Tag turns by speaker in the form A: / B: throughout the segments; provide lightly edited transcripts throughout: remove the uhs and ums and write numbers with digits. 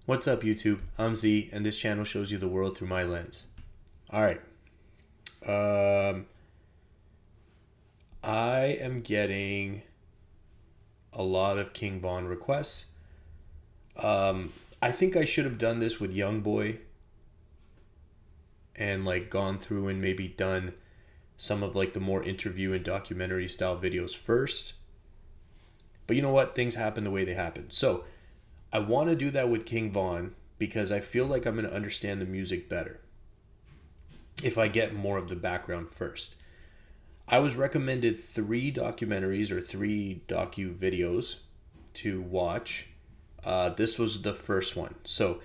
A: What's up, YouTube? I'm Z, and this channel shows you the world through my lens. Alright. I am getting a lot of King Von requests. I think I should have done this with YoungBoy and like gone through and maybe done some of like the more interview and documentary style videos first. But you know what? Things happen the way they happen. So I want to do that with King Von because I feel like I'm going to understand the music better if I get more of the background first. I was recommended 3 documentaries or 3 docu videos to watch. This was the first one. So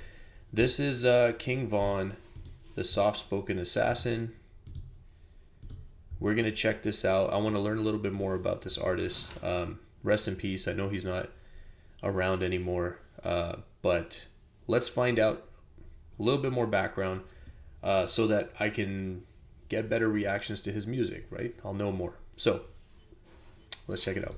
A: this is King Von, the soft-spoken assassin. We're going to check this out. I want to learn a little bit more about this artist. Rest in peace. I know he's not around anymore. But let's find out a little bit more background so that I can get better reactions to his music, right? I'll know more. So let's check it out.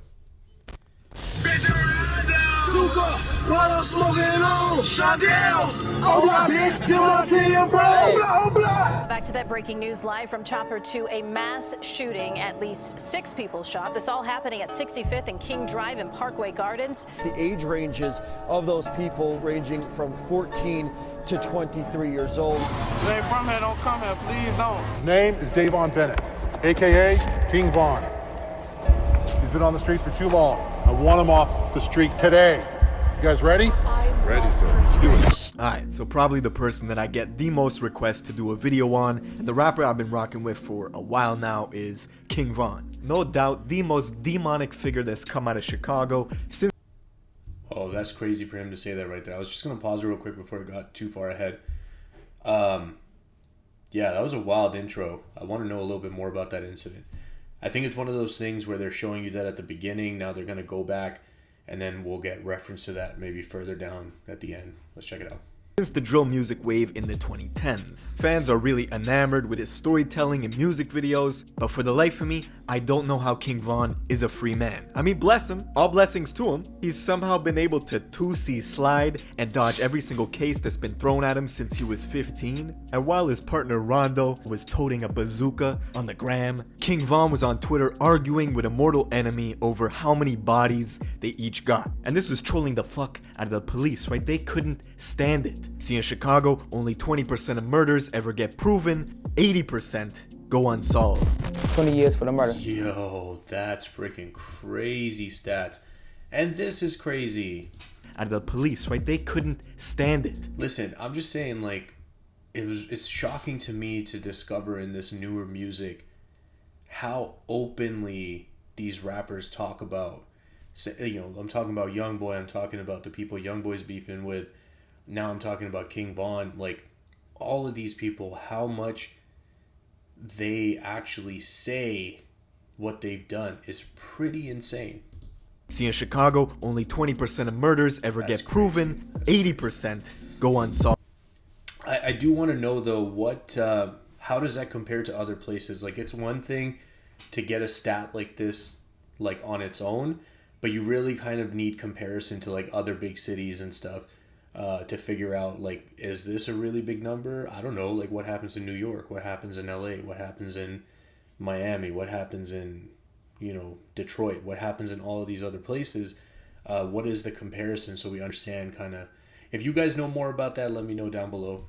B: Back to that breaking news live from Chopper 2, a mass shooting. At least 6 people shot. This all happening at 65th and King Drive in Parkway Gardens.
C: The age ranges of those people ranging from 14 to 23 years old.
D: If you ain't from here, don't come here, please don't.
E: His name is Davon Bennett, a.k.a. King Von. He's been on the street for too long. I want him off the street today. You guys ready? Ready, sir. Let's do it.
C: Alright, so probably the person that I get the most requests to do a video on, and the rapper I've been rocking with for a while now is King Von. No doubt the most demonic figure that's come out of Chicago since...
A: Oh, that's crazy for him to say that right there. I was just going to pause real quick before it got too far ahead. Yeah, that was a wild intro. I want to know a little bit more about that incident. I think it's one of those things where they're showing you that at the beginning. Now they're going to go back, and then we'll get reference to that maybe further down at the end. Let's check it out.
C: Since the drill music wave in the 2010s. Fans are really enamored with his storytelling and music videos, but for the life of me, I don't know how King Von is a free man. I mean, bless him, all blessings to him. He's somehow been able to 2C slide and dodge every single case that's been thrown at him since he was 15. And while his partner Rondo was toting a bazooka on the gram, King Von was on Twitter arguing with a mortal enemy over how many bodies they each got. And this was trolling the fuck out of the police, right? They couldn't stand it. See, in Chicago, only 20% of murders ever get proven, 80% go unsolved.
F: 20 years for the murder.
A: Yo, that's freaking crazy stats. And this is crazy.
C: Out of the police, right? They couldn't stand it.
A: Listen, I'm just saying, like, it's shocking to me to discover in this newer music how openly these rappers talk about, you know, I'm talking about YoungBoy, I'm talking about the people YoungBoy's beefing with. Now I'm talking about King Von. Like, all of these people, how much they actually say what they've done is pretty insane.
C: See, in Chicago, only 20% of murders ever get proven, 80% go unsolved.
A: I do want to know, though, how does that compare to other places? Like, it's one thing to get a stat like this, like, on its own, but you really kind of need comparison to, like, other big cities and stuff. To figure out, like, is this a really big number? I don't know, like, what happens in New York? What happens in LA? What happens in Miami? What happens in, you know, Detroit? What happens in all of these other places? What is the comparison so we understand kind of... If you guys know more about that, let me know down below.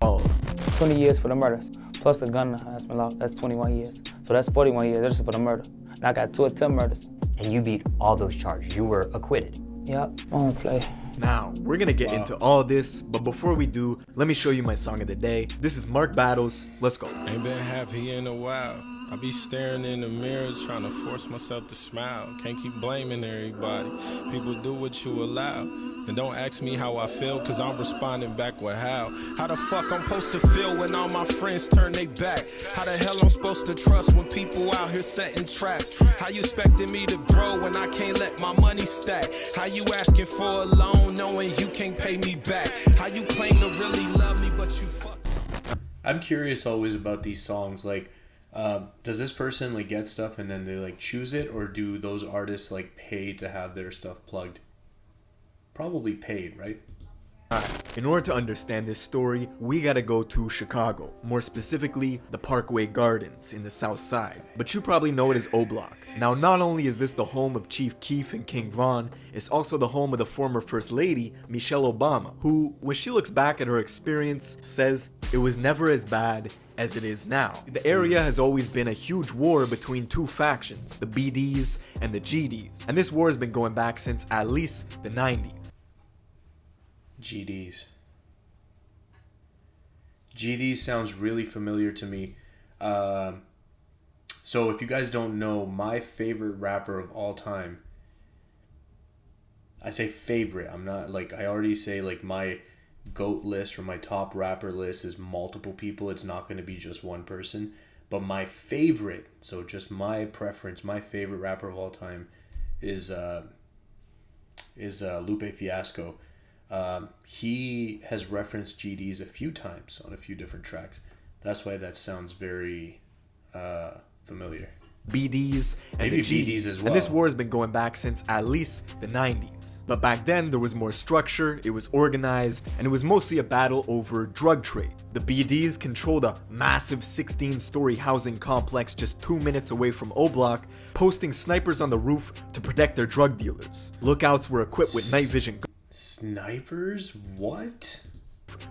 F: 20 years for the murders, plus the gun enhancement law, that's 21 years. So that's 41 years just for the murder. And I got 2 attempt murders.
G: And you beat all those charges. You were acquitted.
F: Yep, I don't play.
C: Now, we're gonna get into all this, but before we do, let me show you my song of the day. This is Mark Battles. Let's go.
D: Ain't been happy in a while. I be staring in the mirror, trying to force myself to smile. Can't keep blaming everybody. People do what you allow. And don't ask me how I feel, cause I'm responding back with how. How the fuck I'm supposed to feel when all my friends turn they back? How the hell I'm supposed to trust when people out here setting traps? How you expecting me to grow when I can't let my money stack? How you asking for a loan knowing you can't pay me back? How you claim to really love me but you fuck?
A: I'm curious always about these songs, like, does this person like get stuff and then they like choose it, or do those artists like pay to have their stuff plugged? Probably paid, right?
C: In order to understand this story, we gotta go to Chicago, more specifically the Parkway Gardens in the South Side. But you probably know it as O-Block. Now, not only is this the home of Chief Keef and King Von, it's also the home of the former First Lady, Michelle Obama, who, when she looks back at her experience, says it was never as bad as it is now. The area has always been a huge war between two factions, the BDs and the GDs, and this war has been going back since at least the 90s.
A: GDs. GDs sounds really familiar to me. So if you guys don't know, my favorite rapper of all time, I say favorite, I'm not like, I already say like my GOAT list or my top rapper list is multiple people. It's not going to be just one person. But my favorite, so just my preference, my favorite rapper of all time is Lupe Fiasco. He has referenced GDs a few times on a few different tracks. That's why that sounds very familiar.
C: BDs and
A: Maybe
C: the
A: BDs as well.
C: And this war has been going back since at least the 90s. But back then there was more structure, it was organized, and it was mostly a battle over drug trade. The BDs controlled a massive 16-story housing complex just 2 minutes away from O-Block, posting snipers on the roof to protect their drug dealers. Lookouts were equipped with night vision.
A: Snipers? What?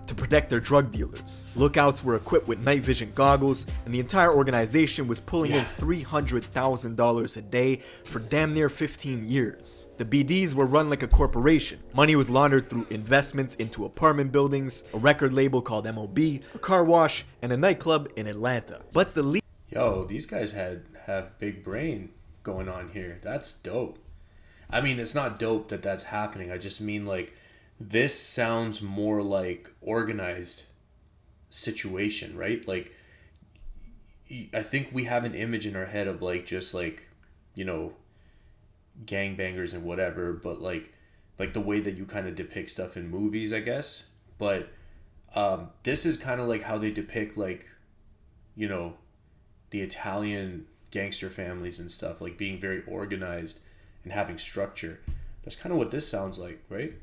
C: To protect their drug dealers. Lookouts were equipped with night vision goggles, and the entire organization was pulling in $300,000 a day for damn near 15 years. The BDs were run like a corporation. Money was laundered through investments into apartment buildings, a record label called MOB, a car wash, and a nightclub in Atlanta. But the
A: Yo, these guys have big brain going on here. That's dope. I mean, it's not dope that that's happening. I just mean like, this sounds more like organized situation, right? Like, I think we have an image in our head of like, just like, you know, gangbangers and whatever, but like the way that you kind of depict stuff in movies, I guess. But this is kind of like how they depict, like, you know, the Italian gangster families and stuff, like being very organized and having structure. That's kind of what this sounds like, right?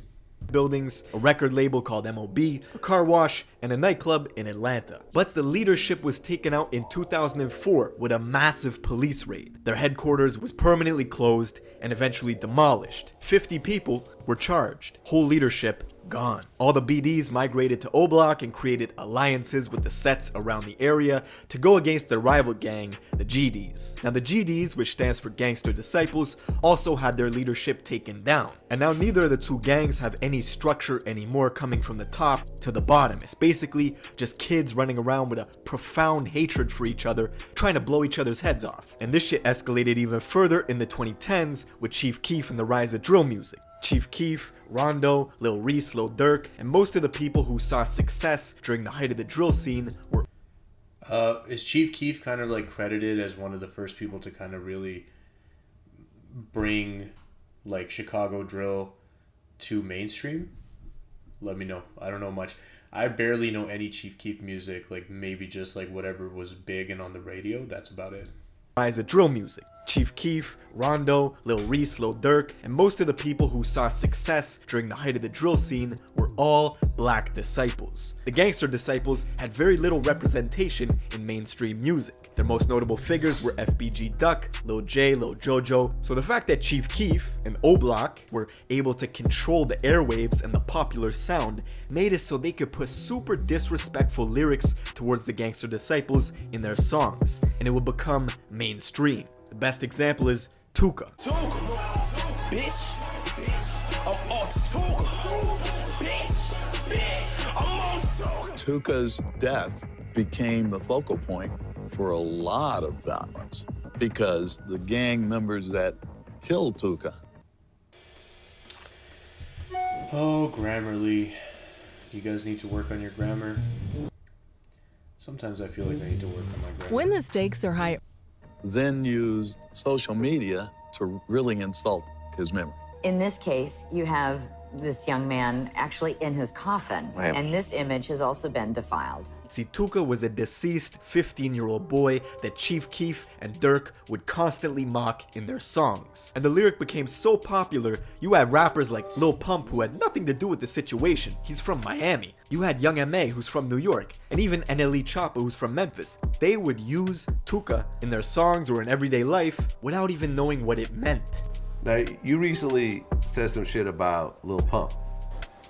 C: Buildings, a record label called MOB, a car wash, and a nightclub in Atlanta. But the leadership was taken out in 2004 with a massive police raid. Their headquarters was permanently closed and eventually demolished. 50 people were charged. Whole leadership gone. All the BDs migrated to O-Block and created alliances with the sets around the area to go against their rival gang, the GDs. Now the GDs, which stands for Gangster Disciples, also had their leadership taken down. And now neither of the two gangs have any structure anymore coming from the top to the bottom. It's basically just kids running around with a profound hatred for each other, trying to blow each other's heads off. And this shit escalated even further in the 2010s with Chief Keef and the rise of drill music. Chief Keef, Rondo, Lil Reese, Lil Durk, and most of the people who saw success during the height of the drill scene were...
A: Is Chief Keef kind of like credited as one of the first people to kind of really bring like Chicago drill to mainstream? Let me know. I don't know much. I barely know any Chief Keef music, like maybe just like whatever was big and on the radio. That's about it.
C: Rise of drill music. Chief Keef, Rondo, Lil Reese, Lil Durk, and most of the people who saw success during the height of the drill scene were all black disciples. The Gangster Disciples had very little representation in mainstream music. Their most notable figures were FBG Duck, Lil J, Lil Jojo, so the fact that Chief Keef and O-Block were able to control the airwaves and the popular sound made it so they could put super disrespectful lyrics towards the Gangster Disciples in their songs, and it would become mainstream. The best example is Tuka.
H: Tuka's death became the focal point for a lot of violence because the gang members that killed Tuka.
A: Oh, Grammarly. You guys need to work on your grammar. Sometimes I feel like I need to work on my grammar.
I: When the stakes are high,
H: Then use social media to really insult his memory.
J: In this case, you have
I: this young man actually in his coffin.
J: Right.
I: And this image has also been defiled.
C: See, Tuka was a deceased 15-year-old boy that Chief Keef and Dirk would constantly mock in their songs. And the lyric became so popular, you had rappers like Lil Pump who had nothing to do with the situation. He's from Miami. You had Young M.A. who's from New York, and even NLE Choppa who's from Memphis. They would use Tuka in their songs or in everyday life without even knowing what it meant.
J: Now, you recently said some shit about Lil Pump.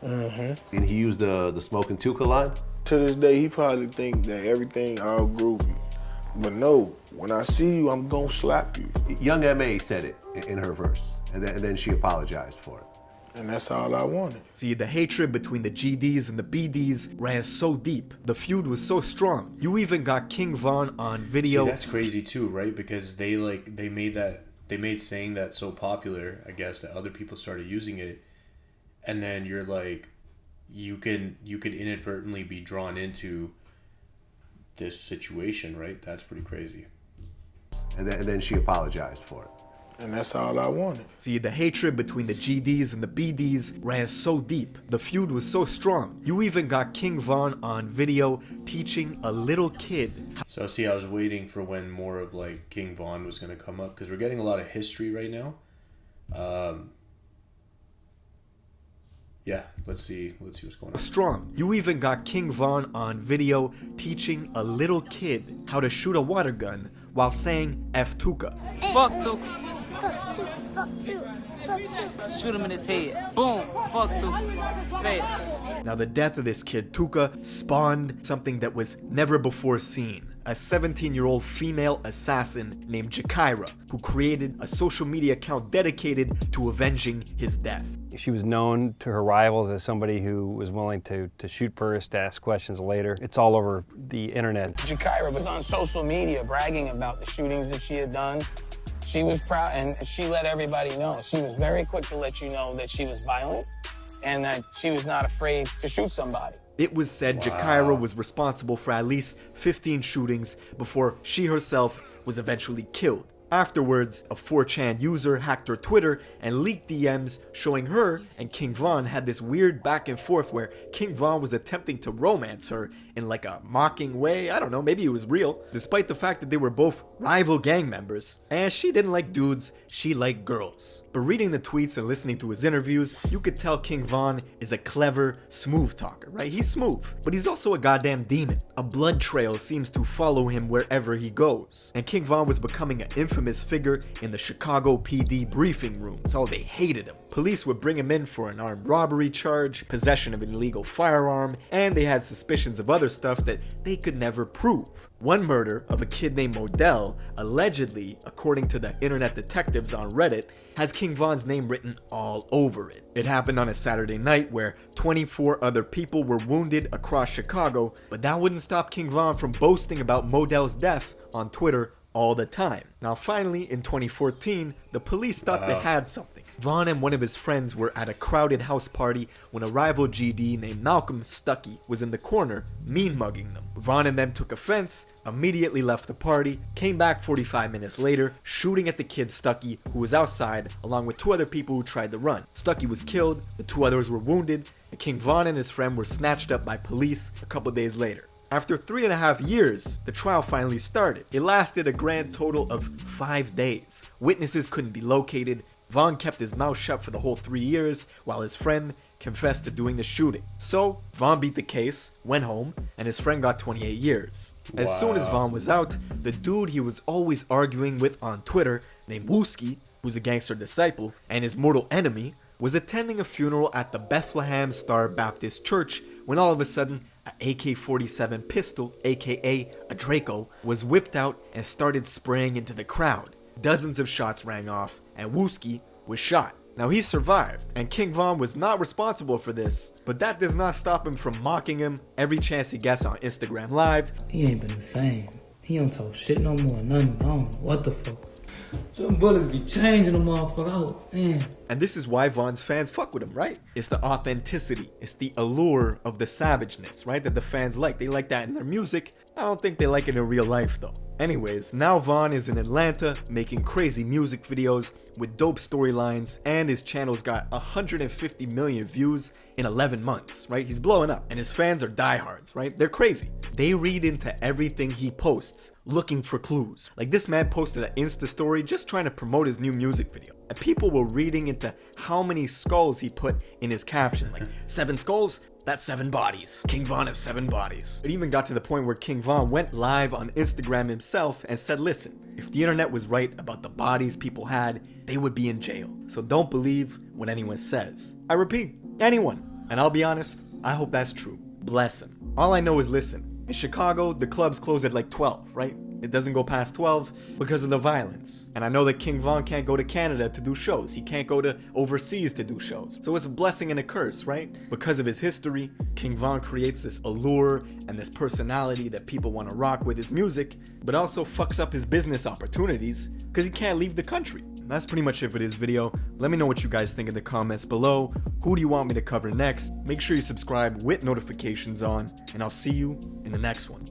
K: Mm-hmm.
J: And he used the Smoking Tuka line?
K: To this day, he probably think that everything all groovy. But no, when I see you, I'm gonna slap you.
J: Young M.A. said it in her verse, and then she apologized for it.
K: And that's all I wanted.
C: See, the hatred between the GDs and the BDs ran so deep. The feud was so strong. You even got King Von on video.
A: See, that's crazy too, right? Because they made saying that so popular, I guess, that other people started using it, and then you're like, you could inadvertently be drawn into this situation, right? That's pretty crazy.
J: And then she apologized for it.
K: And that's all I wanted.
C: See, the hatred between the GDs and the BDs ran so deep. The feud was so strong. You even got King Von on video teaching a little kid.
A: So see, I was waiting for when more of like King Von was going to come up, because we're getting a lot of history right now. Yeah, let's see what's going on.
C: Strong. You even got King Von on video teaching a little kid how to shoot a water gun while saying F Tuka.
F: Fuck Tuka. Fuck Tuka. Fuck Tuka. Fuck Tuka. Shoot him in his head. Boom. Fuck Tuka. Say it.
C: Now the death of this kid Tuka spawned something that was never before seen. A 17-year-old female assassin named Jakira, who created a social media account dedicated to avenging his death.
L: She was known to her rivals as somebody who was willing to shoot first, ask questions later. It's all over the internet.
M: Jakira was on social media bragging about the shootings that she had done. She was proud, and she let everybody know. She was very quick to let you know that she was violent and that she was not afraid to shoot somebody.
C: It was said Jakira was responsible for at least 15 shootings before she herself was eventually killed. Afterwards, a 4chan user hacked her Twitter and leaked DMs showing her and King Von had this weird back and forth where King Von was attempting to romance her in like a mocking way. I don't know, maybe it was real, despite the fact that they were both rival gang members. And she didn't like dudes, she liked girls. But reading the tweets and listening to his interviews, you could tell King Von is a clever, smooth talker, right? He's smooth, but he's also a goddamn demon. A blood trail seems to follow him wherever he goes. And King Von was becoming an infamous figure in the Chicago PD briefing rooms. Oh, they hated him. Police would bring him in for an armed robbery charge, possession of an illegal firearm, and they had suspicions of other stuff that they could never prove. One murder of a kid named Modell, allegedly, according to the internet detectives on Reddit, has King Von's name written all over it. It happened on a Saturday night where 24 other people were wounded across Chicago, but that wouldn't stop King Von from boasting about Modell's death on Twitter all the time. Now finally, in 2014, the police thought they had something. Von and one of his friends were at a crowded house party when a rival GD named Malcolm Stuckey was in the corner, mean mugging them. Von and them took offense, immediately left the party, came back 45 minutes later, shooting at the kid Stuckey, who was outside, along with 2 other people who tried to run. Stuckey was killed, the 2 others were wounded, and King Von and his friend were snatched up by police a couple days later. After 3.5 years, the trial finally started. It lasted a grand total of 5 days. Witnesses couldn't be located. Von kept his mouth shut for the whole 3 years, while his friend confessed to doing the shooting. So, Von beat the case, went home, and his friend got 28 years. As soon as Von was out, the dude he was always arguing with on Twitter, named Wooski, who's a gangster disciple, and his mortal enemy, was attending a funeral at the Bethlehem Star Baptist Church when all of a sudden, an AK-47 pistol, aka a Draco, was whipped out and started spraying into the crowd. Dozens of shots rang off, and Wooski was shot. Now he survived, and King Von was not responsible for this, but that does not stop him from mocking him every chance he gets on Instagram Live.
F: He ain't been the same. He don't talk shit no more, nothing. I don't know what the fuck. Them bullets be changing the motherfucker out, man.
C: And this is why Von's fans fuck with him, right? It's the authenticity. It's the allure of the savageness, right? That the fans like. They like that in their music. I don't think they like it in real life though. Anyways, now Von is in Atlanta making crazy music videos with dope storylines, and his channel's got 150 million views in 11 months, right? He's blowing up, and his fans are diehards, right? They're crazy. They read into everything he posts, looking for clues. Like this man posted an Insta story just trying to promote his new music video, and people were reading into how many skulls he put in his caption, like 7 skulls? That's 7 bodies. King Von has 7 bodies. It even got to the point where King Von went live on Instagram himself and said, listen, if the internet was right about the bodies people had, they would be in jail. So don't believe what anyone says. I repeat, anyone. And I'll be honest, I hope that's true. Bless him. All I know is listen, in Chicago, the clubs close at like 12, right? It doesn't go past 12 because of the violence. And I know that King Von can't go to Canada to do shows. He can't go to overseas to do shows. So it's a blessing and a curse, right? Because of his history, King Von creates this allure and this personality that people want to rock with his music, but also fucks up his business opportunities because he can't leave the country. That's pretty much it for this video. Let me know what you guys think in the comments below. Who do you want me to cover next? Make sure you subscribe with notifications on, and I'll see you in the next one.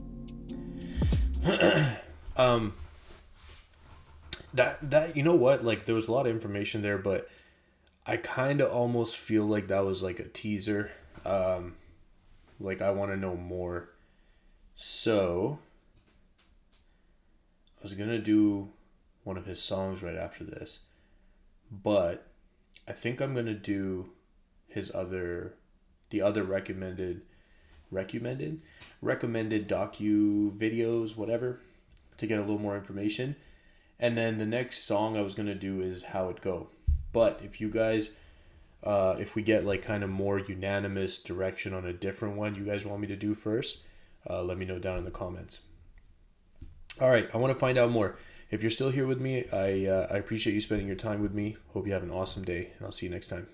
A: That you know what, like there was a lot of information there, but I kind of almost feel like that was like a teaser. Like I want to know more, so I was gonna do one of his songs right after this, but I think I'm gonna do the other recommended docu videos, whatever, to get a little more information. And then the next song I was gonna do is How It Go. But if you guys if we get like kind of more unanimous direction on a different one you guys want me to do first, let me know down in the comments. All right, I want to find out more. If you're still here with me, I appreciate you spending your time with me. Hope you have an awesome day, and I'll see you next time.